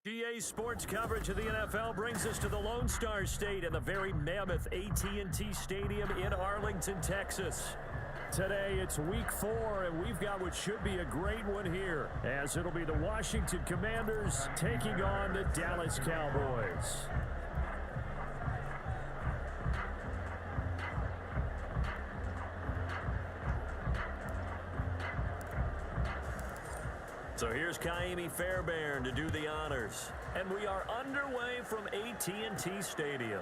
GA Sports coverage of the NFL brings us to the Lone Star State and the very mammoth AT&T Stadium in Arlington, Texas. Today, it's week 4, and we've got what should be a great one here, as it'll be the Washington Commanders taking on the Dallas Cowboys. So here's Kaimi Fairbairn to do the honors. And we are underway from AT&T Stadium.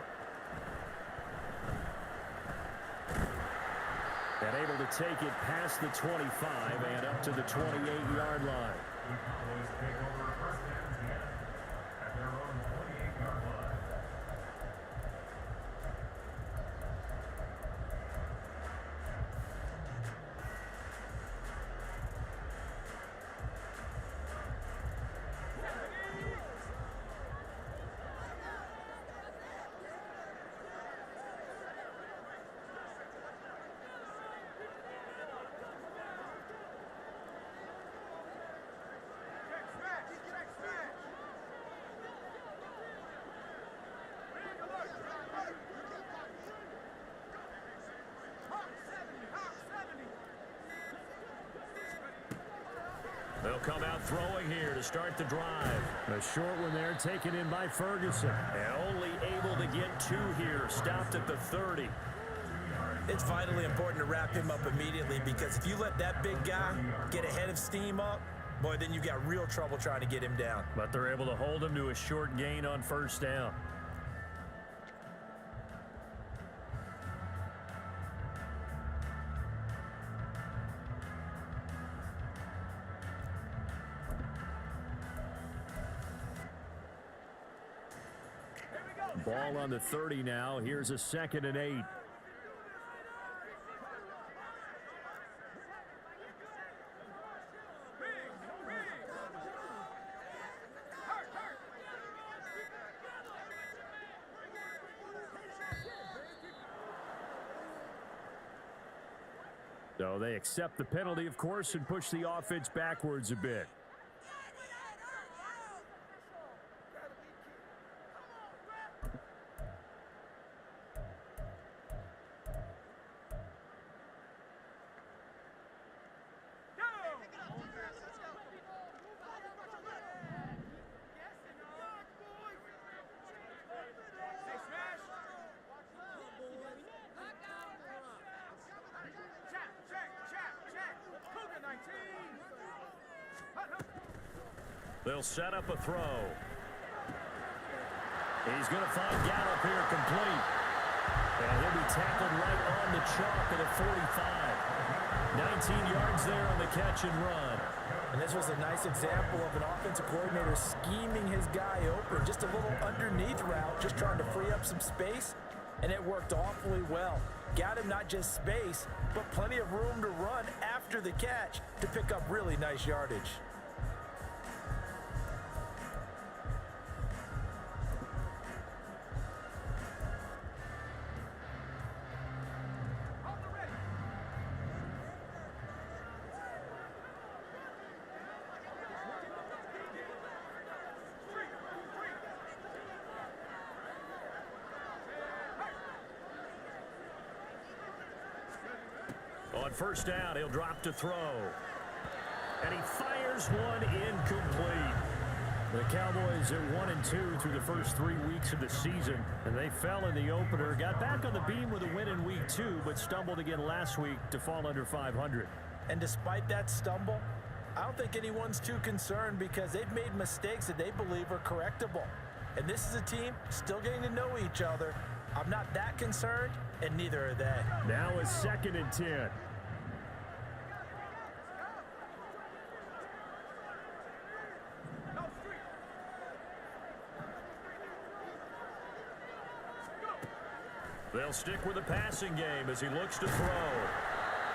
And able to take it past the 25 and up to the 28-yard line. They'll come out throwing here to start the drive. A short one there taken in by Ferguson. And only able to get 2 here. Stopped at the 30. It's vitally important to wrap him up immediately, because if you let that big guy get ahead of steam up, boy, then you've got real trouble trying to get him down. But they're able to hold him to a short gain on first down. Ball on the 30 now. Here's a 2nd and 8. So they accept the penalty, of course, and push the offense backwards a bit. They'll set up a throw. He's going to find Gallup here complete. And he'll be tackled right on the chalk at the 45. 19 yards there on the catch and run. And this was a nice example of an offensive coordinator scheming his guy open. Just a little underneath route, just trying to free up some space. And it worked awfully well. Got him not just space, but plenty of room to run after the catch to pick up really nice yardage. On first down, he'll drop to throw. And he fires one incomplete. The Cowboys at 1-2 through the first 3 weeks of the season. And they fell in the opener. Got back on the beam with a win in week 2, but stumbled again last week to fall under 500. And despite that stumble, I don't think anyone's too concerned, because they've made mistakes that they believe are correctable. And this is a team still getting to know each other. I'm not that concerned, and neither are they. Now a 2nd and 10. They'll stick with the passing game as he looks to throw.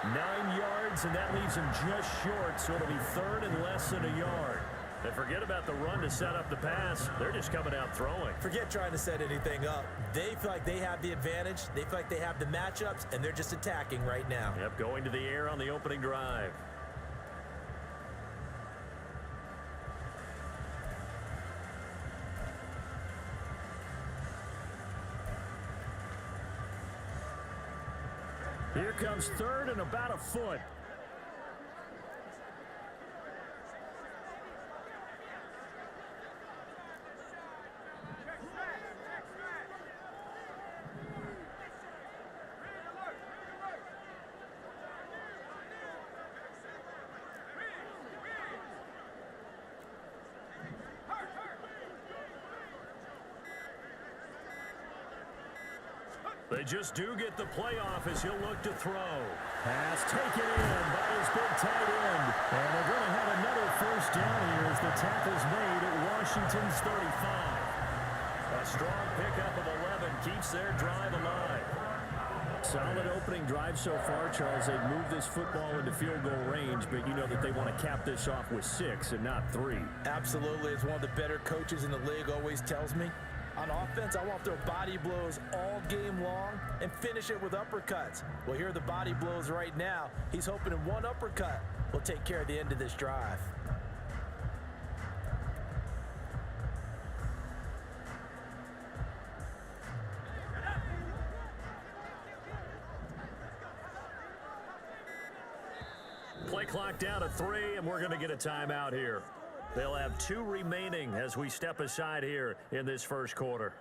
9 yards, and that leaves him just short, so it'll be 3rd and less than a yard. And forget about the run to set up the pass. They're just coming out throwing. Forget trying to set anything up. They feel like they have the advantage. They feel like they have the matchups, and they're just attacking right now. Yep, going to the air on the opening drive. Here comes third and about a foot. They just do get the playoff as he'll look to throw. Pass taken in by his big tight end. And they're going to have another first down here as the tackle's made at Washington's 35. A strong pickup of 11 keeps their drive alive. Solid opening drive so far, Charles. They've moved this football into field goal range, but you know that they want to cap this off with 6 and not 3. Absolutely. As one of the better coaches in the league always tells me, on offense, I want to throw body blows all game long and finish it with uppercuts. Well, here are the body blows right now. He's hoping in one uppercut will take care of the end of this drive. Play clock down to 3, and we're going to get a timeout here. They'll have 2 remaining as we step aside here in this first quarter.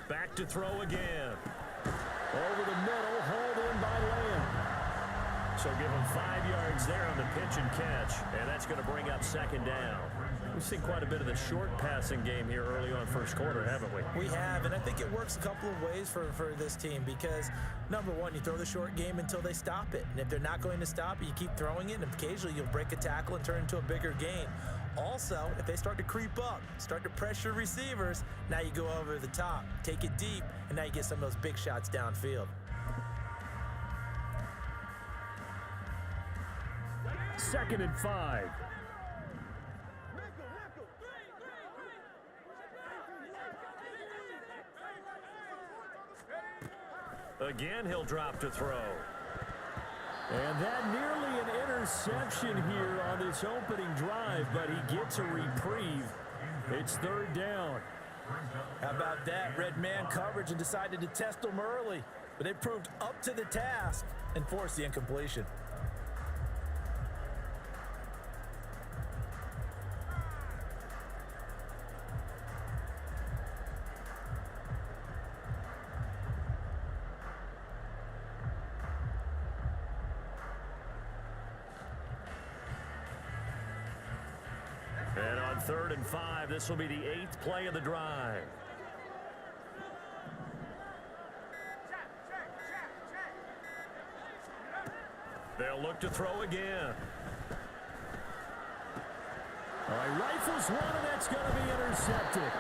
Back to throw again. Over the middle, hauled in by Lamb. So give him 5 yards there on the pitch and catch. And that's going to bring up second down. We've seen quite a bit of the short passing game here early on first quarter, haven't we? We have, and I think it works a couple of ways for this team because, number one, you throw the short game until they stop it. And if they're not going to stop it, you keep throwing it, and occasionally you'll break a tackle and turn it into a bigger gain. Also, if they start to creep up, start to pressure receivers, now you go over the top, take it deep, and now you get some of those big shots downfield. Second and 5. Again, he'll drop to throw. And that nearly an interception here on this opening drive, but he gets a reprieve. It's third down. How about that? Red man coverage and decided to test them early, but they proved up to the task and forced the incompletion. And on third and 5, this will be the 8th play of the drive. They'll look to throw again. All right, rifles one, and that's going to be intercepted.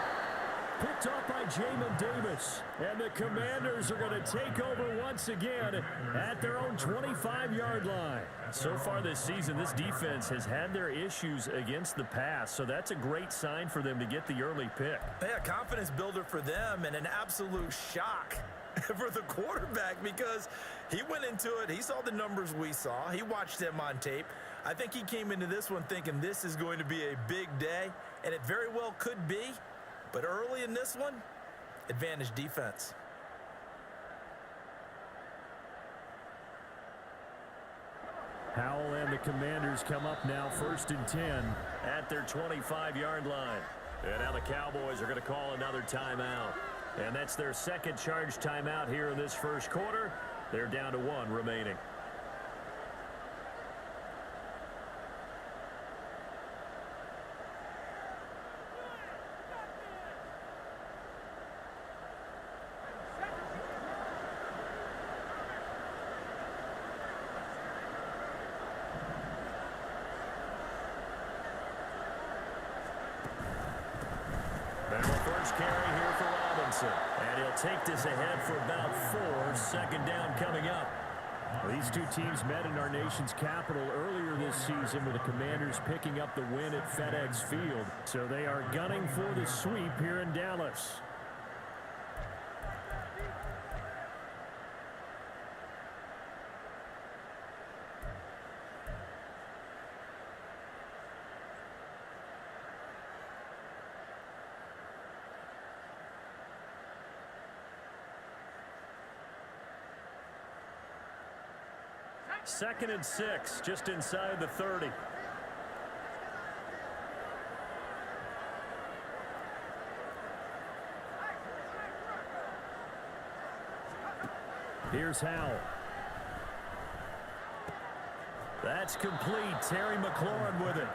Picked off by Jamin Davis. And the Commanders are going to take over once again at their own 25-yard line. So far this season, this defense has had their issues against the pass, so that's a great sign for them to get the early pick. Yeah, confidence builder for them and an absolute shock for the quarterback because he went into it. He saw the numbers we saw. He watched them on tape. I think he came into this one thinking this is going to be a big day, and it very well could be. But early in this one, advantage defense. Howell and the Commanders come up now first and 10 at their 25-yard line. And now the Cowboys are going to call another timeout. And that's their second charge timeout here in this first quarter. They're down to 1 remaining. Robinson. And he'll take this ahead for about 4. Second down coming up. These two teams met in our nation's capital earlier this season with the Commanders picking up the win at FedEx Field. So they are gunning for the sweep here in Dallas. Second and 6, just inside the 30. Here's Howell. That's complete. Terry McLaurin with it.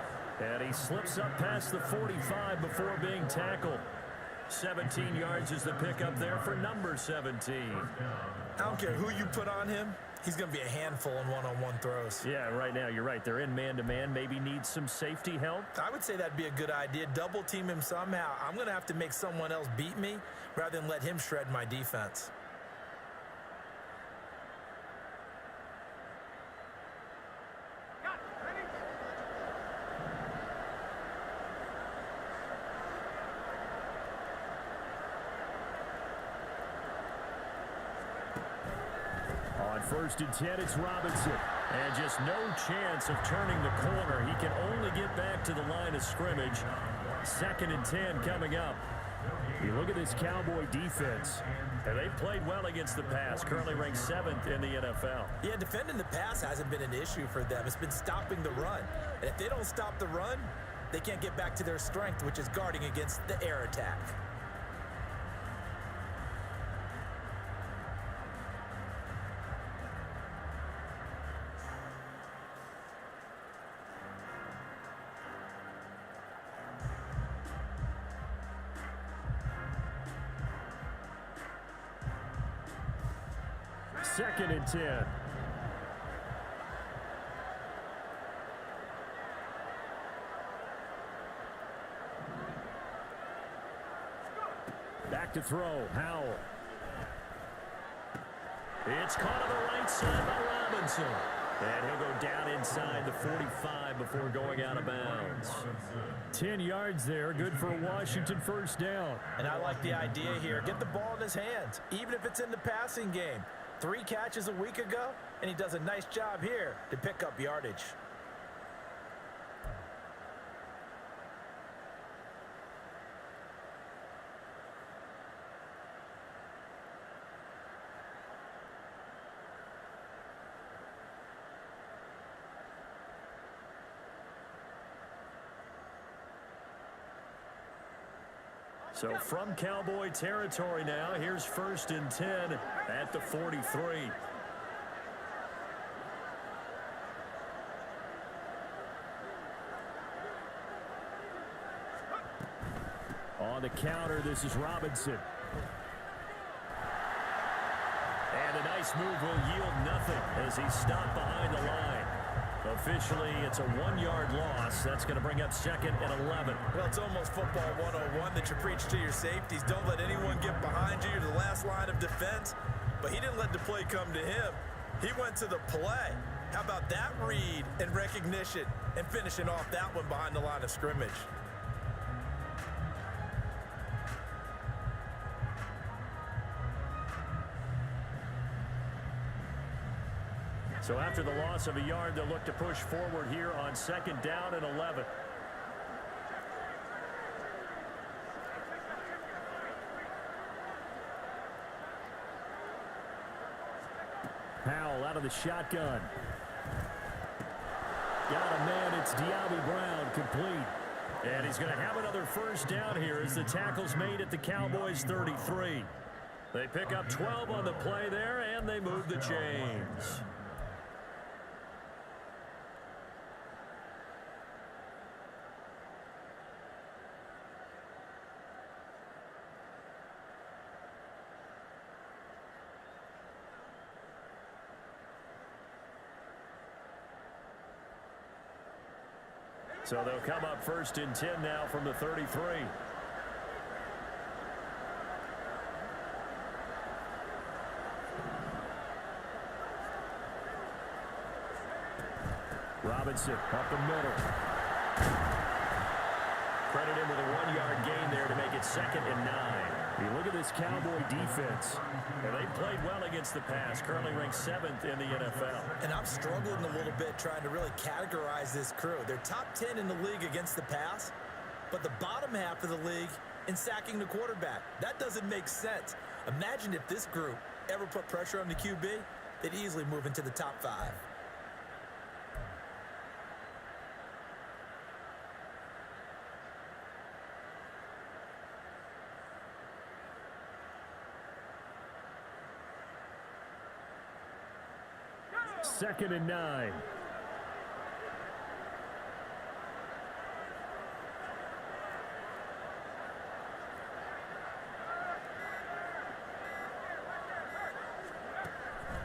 And he slips up past the 45 before being tackled. 17 yards is the pickup there for number 17. I don't care who you put on him. He's going to be a handful in one-on-one throws. Yeah, right now, you're right. They're in man-to-man. Maybe needs some safety help. I would say that'd be a good idea. Double team him somehow. I'm going to have to make someone else beat me rather than let him shred my defense. First and 10, it's Robinson. And just no chance of turning the corner. He can only get back to the line of scrimmage. Second and 10 coming up. You look at this Cowboy defense, and they've played well against the pass, currently ranked 7th in the NFL. Yeah, defending the pass hasn't been an issue for them. It's been stopping the run. And if they don't stop the run, they can't get back to their strength, which is guarding against the air attack. Second and 10. Back to throw. Howell. It's caught on the right side by Robinson. And he'll go down inside the 45 before going out of bounds. 10 yards there. Good for a Washington first down. And I like the idea here. Get the ball in his hands, even if it's in the passing game. 3 catches a week ago, and he does a nice job here to pick up yardage. So from Cowboy territory now, here's first and 10 at the 43. On the counter, this is Robinson. And a nice move will yield nothing as he's stopped behind the line. Officially, it's a 1-yard loss. That's going to bring up second and 11. Well, it's almost football 101 that you preach to your safeties. Don't let anyone get behind you. You're the last line of defense. But he didn't let the play come to him. He went to the play. How about that read and recognition and finishing off that one behind the line of scrimmage? So after the loss of a yard, they'll look to push forward here on second down and 11. Howell out of the shotgun. Got a man, it's Diaby Brown, complete. And he's going to have another first down here as the tackle's made at the Cowboys' 33. They pick up 12 on the play there, and they move the chains. So they'll come up first and 10 now from the 33. Robinson up the middle. Credit him with a 1-yard gain there to make it 2nd and 9. You look at this Cowboy defense. And they played well against the pass, currently ranked 7th in the NFL. And I'm struggling a little bit trying to really categorize this crew. They're top 10 in the league against the pass, but the bottom half of the league in sacking the quarterback. That doesn't make sense. Imagine if this group ever put pressure on the QB, they'd easily move into the top 5. Second and 9.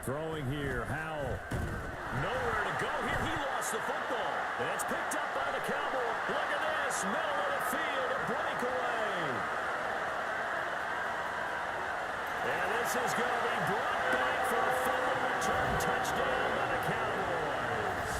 Throwing here, Howell. Nowhere to go here. He lost the football. And it's picked up by the Cowboys. Look at this. Middle of the field, a breakaway. And this is going to be brought back for a fumble return touchdown by the Cowboys.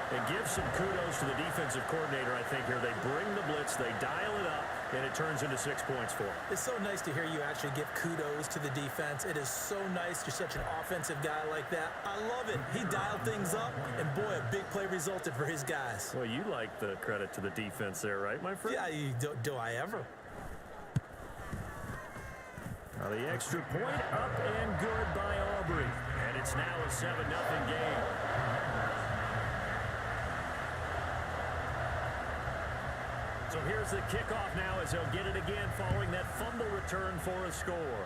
And give some kudos to the defensive coordinator, I think, here. They bring the blitz, they dial it up, and it turns into 6 points for them. It's so nice to hear you actually give kudos to the defense. It is so nice. You're such an offensive guy like that. I love it. He dialed things up, and boy, a big play resulted for his guys. Well, you like the credit to the defense there, right, my friend? Yeah, do I ever? Now the extra point up and good by Aubrey. And it's now a 7-0 game. So here's the kickoff now as he'll get it again following that fumble return for a score.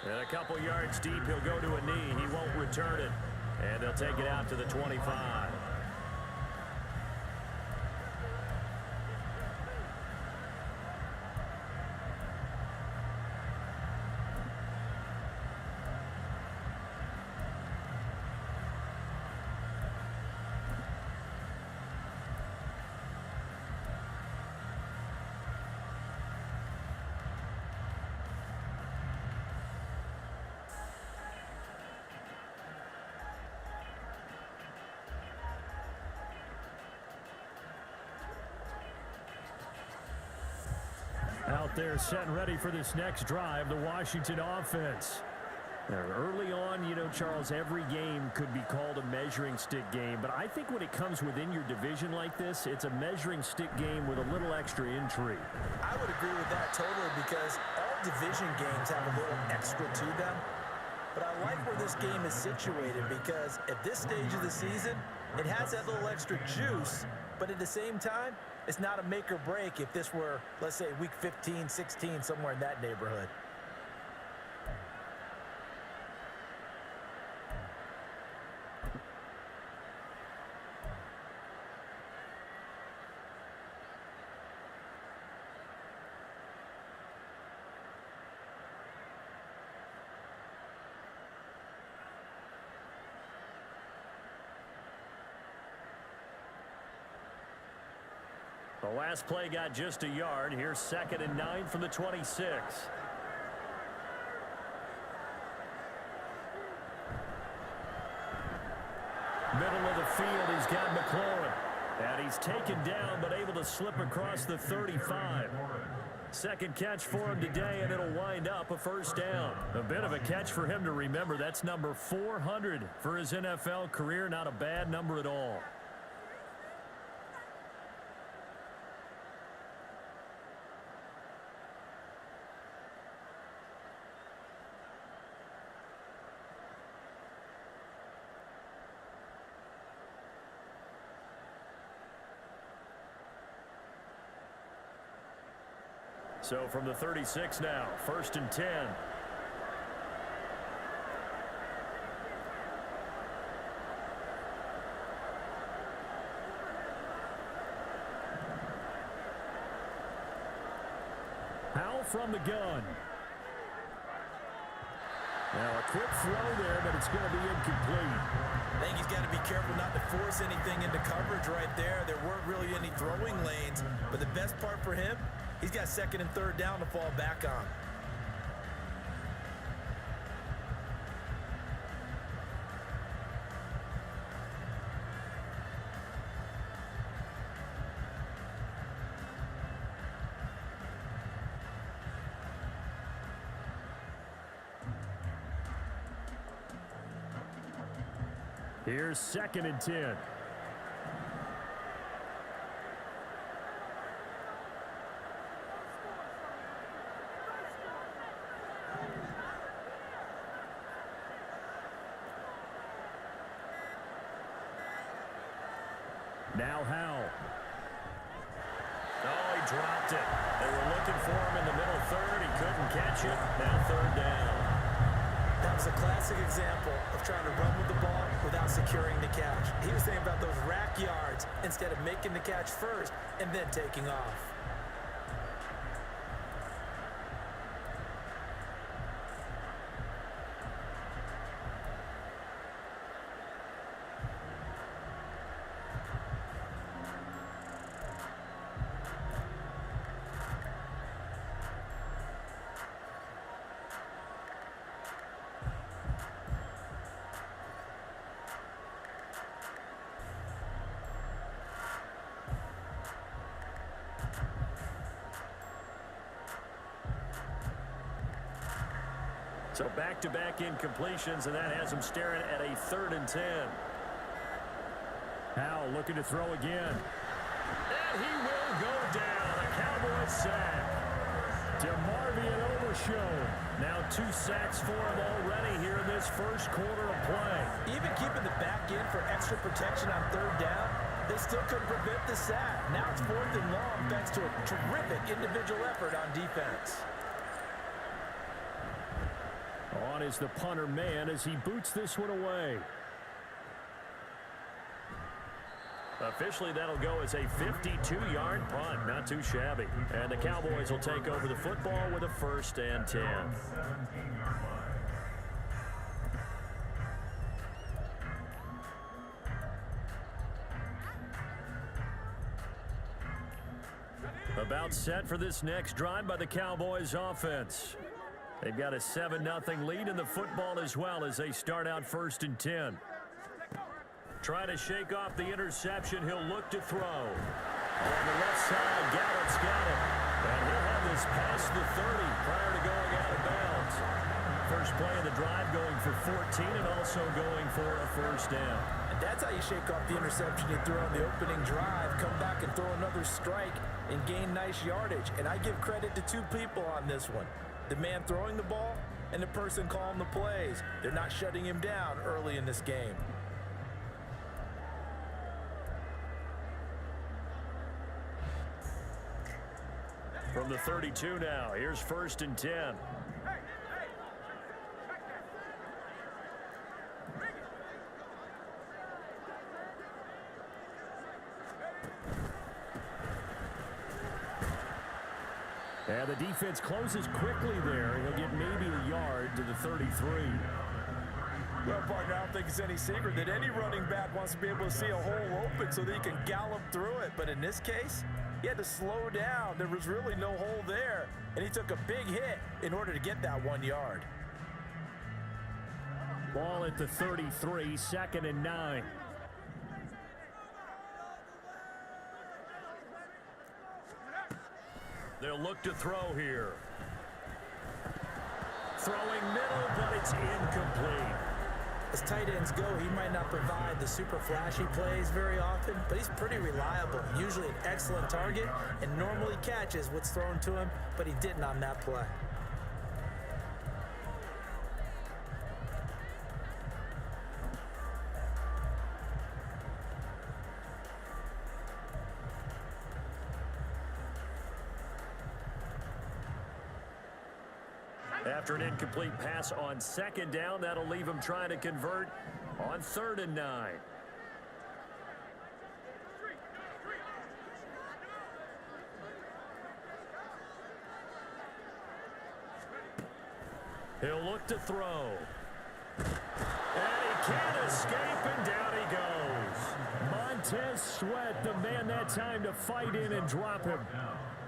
And a couple yards deep, he'll go to a knee. He won't return it. And they'll take it out to the 25. Out there set and ready for this next drive, the Washington offense. Now, early on, you know, Charles, every game could be called a measuring stick game. But I think when it comes within your division like this, it's a measuring stick game with a little extra intrigue. I would agree with that totally because all division games have a little extra to them. But I like where this game is situated because at this stage of the season, it has that little extra juice. But at the same time, it's not a make or break if this were, let's say, week 15, 16, somewhere in that neighborhood. The last play got just a yard. Here's 2nd and 9 from the 26. Middle of the field, he's got McLaurin. And he's taken down, but able to slip across the 35. Second catch for him today, and it'll wind up a first down. A bit of a catch for him to remember. That's number 400 for his NFL career. Not a bad number at all. So from the 36 now, 1st and 10. Howell from the gun. Now a quick throw there, but it's going to be incomplete. I think he's got to be careful not to force anything into coverage right there. There weren't really any throwing lanes, but the best part for him, he's got 2nd and 3rd down to fall back on. Here's 2nd and 10. Now Howell. Oh, he dropped it. They were looking for him in the middle third. He couldn't catch it. Now 3rd down. That was a classic example of trying to run with the ball without securing the catch. He was thinking about those rack yards instead of making the catch first and then taking off. So back-to-back incompletions, and that has him staring at a 3rd and 10. Howell looking to throw again. And he will go down. A Cowboys sack. DeMarvion Overshown. Now 2 sacks for him already here in this first quarter of play. Even keeping the back in for extra protection on 3rd down, they still couldn't prevent the sack. Now it's 4th and long thanks to a terrific individual effort on defense. On is the punter man as he boots this one away. Officially, that'll go as a 52-yard punt. Not too shabby. And the Cowboys will take over the football with a 1st and 10. About set for this next drive by the Cowboys offense. They've got a 7-0 lead in the football as well as they start out 1st and 10. Trying to shake off the interception. He'll look to throw. On the left side, Gallup's got it. And he'll have this past the 30 prior to going out of bounds. First play of the drive going for 14 and also going for a 1st down. And that's how you shake off the interception you threw on the opening drive. Come back and throw another strike and gain nice yardage. And I give credit to 2 people on this one. The man throwing the ball and the person calling the plays. They're not shutting him down early in this game. From the 32 now, here's 1st and 10. And the defense closes quickly there. He'll get maybe a yard to the 33. Well, partner, I don't think it's any secret that any running back wants to be able to see a hole open so that he can gallop through it. But in this case, he had to slow down. There was really no hole there, and he took a big hit in order to get that 1 yard. Ball at the 33, 2nd and 9. They'll look to throw here. Throwing middle, but it's incomplete. As tight ends go, he might not provide the super flashy plays very often, but he's pretty reliable. Usually an excellent target and normally catches what's thrown to him, but he didn't on that play. After an incomplete pass on 2nd down, that'll leave him trying to convert on 3rd and 9. He'll look to throw. And he can't escape, and down he goes. Montez Sweat, the man that time to fight in and drop him.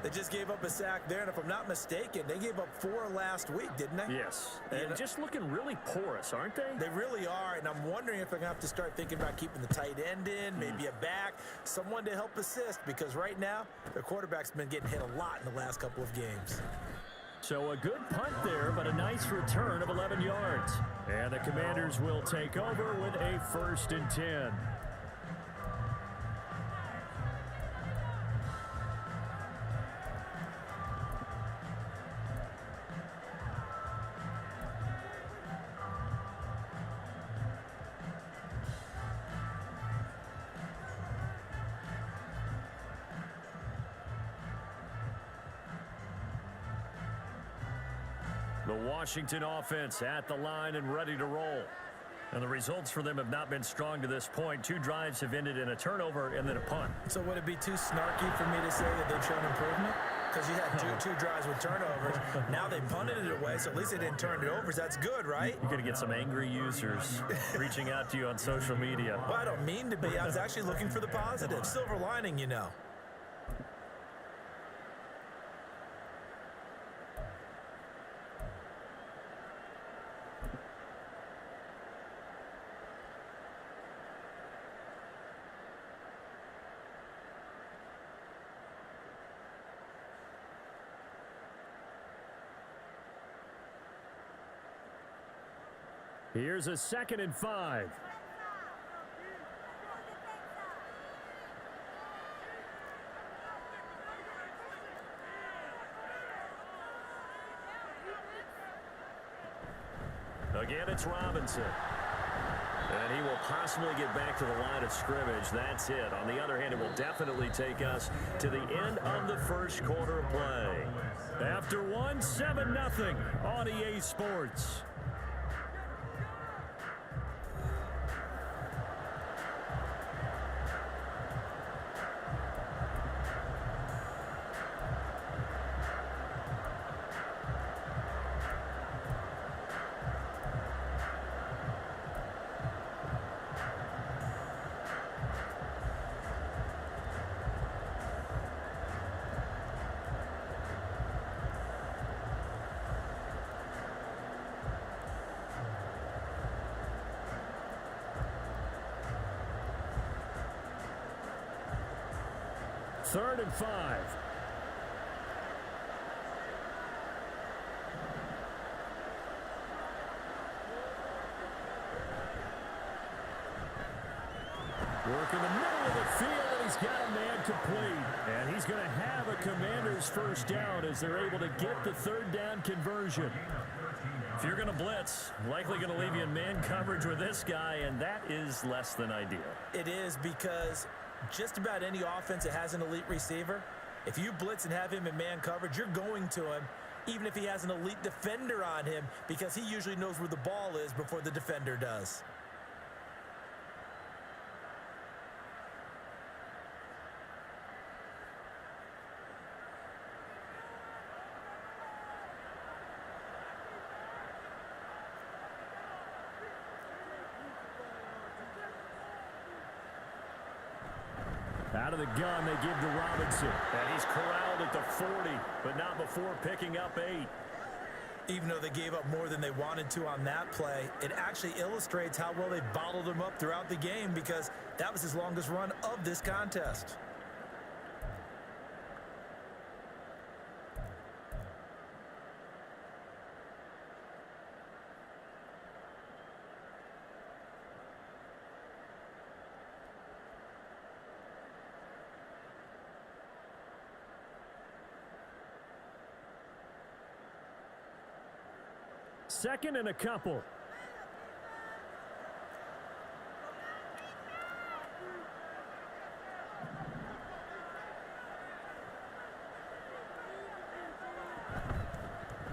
They just gave up a sack there, and if I'm not mistaken, they gave up 4 last week, didn't they? Yes, and just looking really porous, aren't they? They really are, and I'm wondering if they're going to have to start thinking about keeping the tight end in, maybe a back, someone to help assist, because right now, their quarterback's been getting hit a lot in the last couple of games. So a good punt there, but a nice return of 11 yards. And the Commanders will take over with a 1st and 10. The Washington offense at the line and ready to roll. And the results for them have not been strong to this point. 2 drives have ended in a turnover and then a punt. So would it be too snarky for me to say that they've shown improvement? Because you had two drives with turnovers. Now they punted it away, so at least they didn't turn it over. So that's good, right? You're going to get some angry users reaching out to you on social media. Well, I don't mean to be. I was actually looking for the positive. Silver lining, you know. Here's a 2nd and 5. Again, it's Robinson. And he will possibly get back to the line of scrimmage. That's it. On the other hand, it will definitely take us to the end of the 1st quarter of play. After 1, 7-0 on EA Sports. Third and 5. Work in the middle of the field, and he's got a man complete. And he's going to have a Commander's 1st down as they're able to get the 3rd down conversion. If you're going to blitz, likely going to leave you in man coverage with this guy, and that is less than ideal. It is, because just about any offense that has an elite receiver, if you blitz and have him in man coverage, you're going to him, even if he has an elite defender on him, because he usually knows where the ball is before the defender does. Out of the gun, they give to Robinson. And he's corralled at the 40, but not before picking up 8. Even though they gave up more than they wanted to on that play, it actually illustrates how well they bottled him up throughout the game, because that was his longest run of this contest. Second and a couple.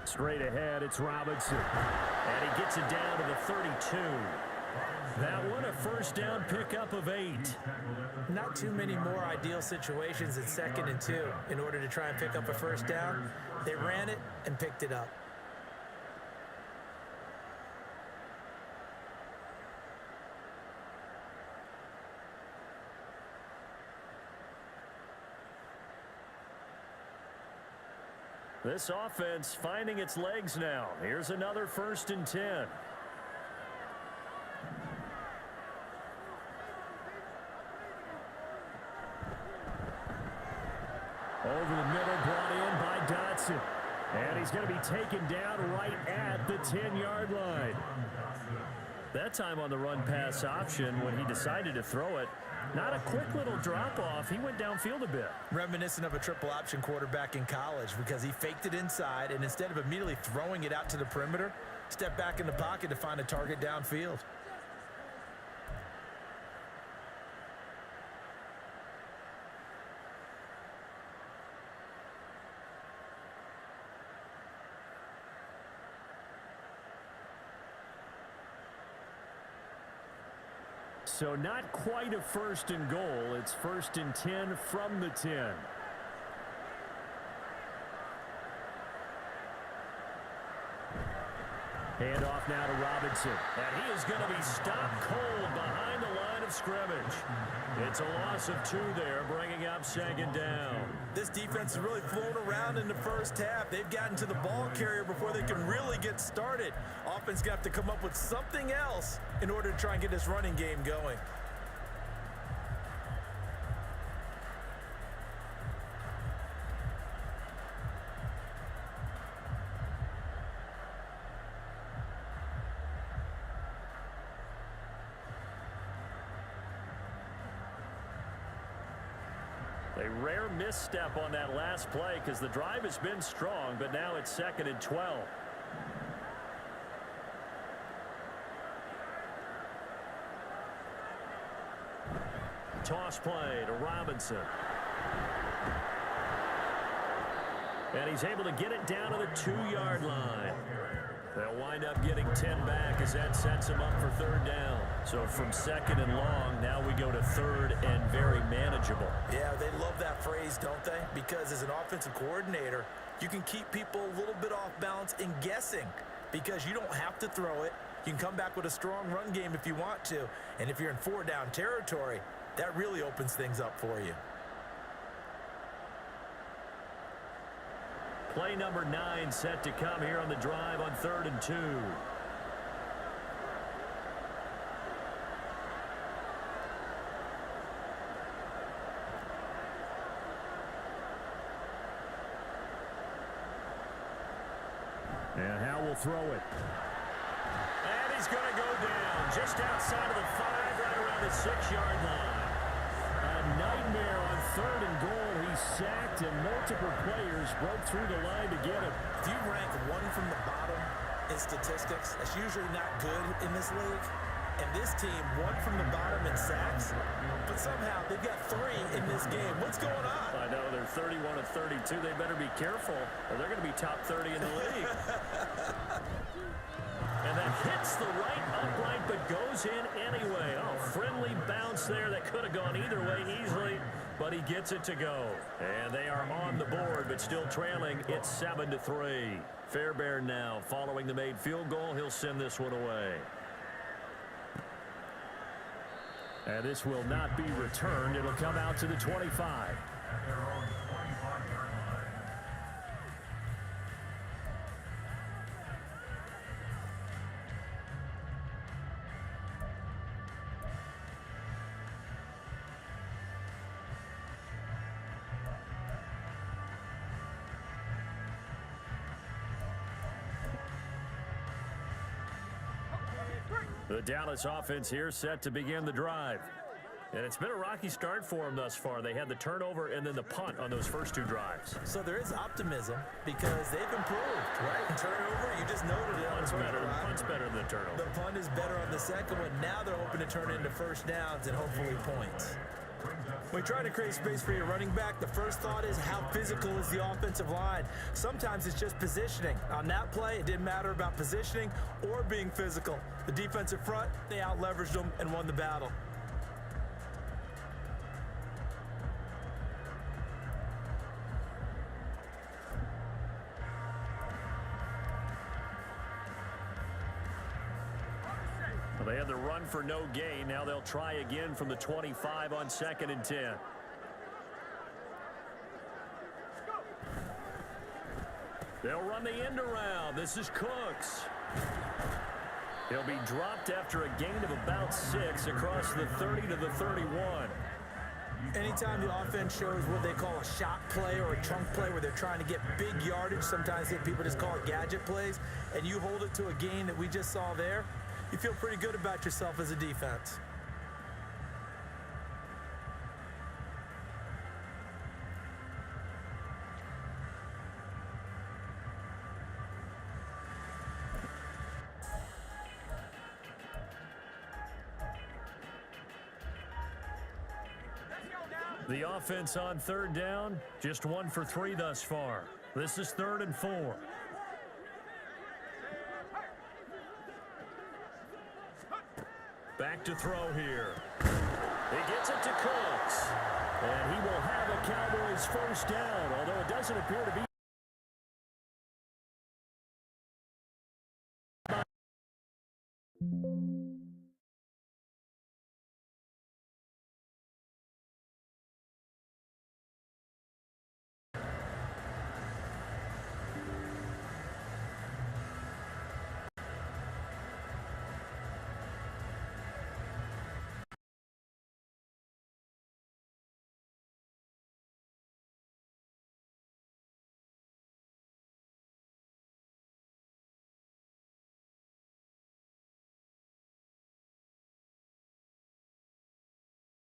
Straight ahead, it's Robinson. And he gets it down to the 32. That one a 1st down pickup of 8. Not too many more ideal situations at 2nd and 2 in order to try and pick up a 1st down. They ran it and picked it up. This offense finding its legs now. Here's another 1st and 10. Over the middle, brought in by Dotson. And he's going to be taken down right at the 10-yard line. That time on the run-pass option when he decided to throw it, not a quick little drop-off. He went downfield a bit. Reminiscent of a triple option quarterback in college because he faked it inside, and instead of immediately throwing it out to the perimeter, stepped back in the pocket to find a target downfield. So not quite a first and goal. It's first and 10 from the 10. Hand off now to Robinson. And he is going to be stopped cold behind the line of scrimmage. It's a loss of 2 there, bringing up second down. This defense has really flown around in the first half. They've gotten to the ball carrier before they can really get started. Offense going to have to come up with something else in order to try and get this running game going. A rare misstep on that last play because the drive has been strong, but now it's second and 12. Toss play to Robinson. And he's able to get it down to the 2-yard line. They'll wind up getting 10 back as that sets him up for third down. So from second and long, now we go to third and very manageable. Yeah, they love that phrase, don't they? Because as an offensive coordinator, you can keep people a little bit off balance and guessing because you don't have to throw it. You can come back with a strong run game if you want to. And if you're in 4-down territory, that really opens things up for you. Play number 9 set to come here on the drive on 3rd and 2. And Howell will throw it. And he's going to go down just outside of the 5, right around the 6-yard line. A nightmare on 3rd and goal. He sacked and multiple players broke through the line to get him. If you rank 1 from the bottom in statistics, that's usually not good in this league. And this team, 1 from the bottom in sacks, but somehow they've got 3 in this game. What's going on? I know, they're 31 of 32. They better be careful, or they're going to be top 30 in the league. And that hits the right upright, but goes in anyway. Oh, friendly bounce there that could have gone either way easily, but he gets it to go. And they are on the board, but still trailing. It's 7-3. Fairbairn now following the made field goal. He'll send this one away. And this will not be returned. It'll come out to the 25. The Dallas offense here set to begin the drive. And it's been a rocky start for them thus far. They had the turnover and then the punt on those first 2 drives. So there is optimism because they've improved, right? Turnover, you just noted it. Punt's better than the turnover. The punt is better on the second one. Now they're hoping to turn into first downs and hopefully points. When you try to create space for your running back, the first thought is how physical is the offensive line. Sometimes it's just positioning. On that play, it didn't matter about positioning or being physical. The defensive front, they out-leveraged them and won the battle. They had the run for no gain. Now they'll try again from the 25 on 2nd and 10. They'll run the end around. This is Cooks. He'll be dropped after a gain of about 6 across the 30 to the 31. Anytime the offense shows what they call a shot play or a chunk play where they're trying to get big yardage, sometimes people just call it gadget plays, and you hold it to a gain that we just saw there, you feel pretty good about yourself as a defense. The offense on third down, just 1 for 3 thus far. This is 3rd and 4. Back to throw here. He gets it to Cooks. And he will have a Cowboys first down, although it doesn't appear to be.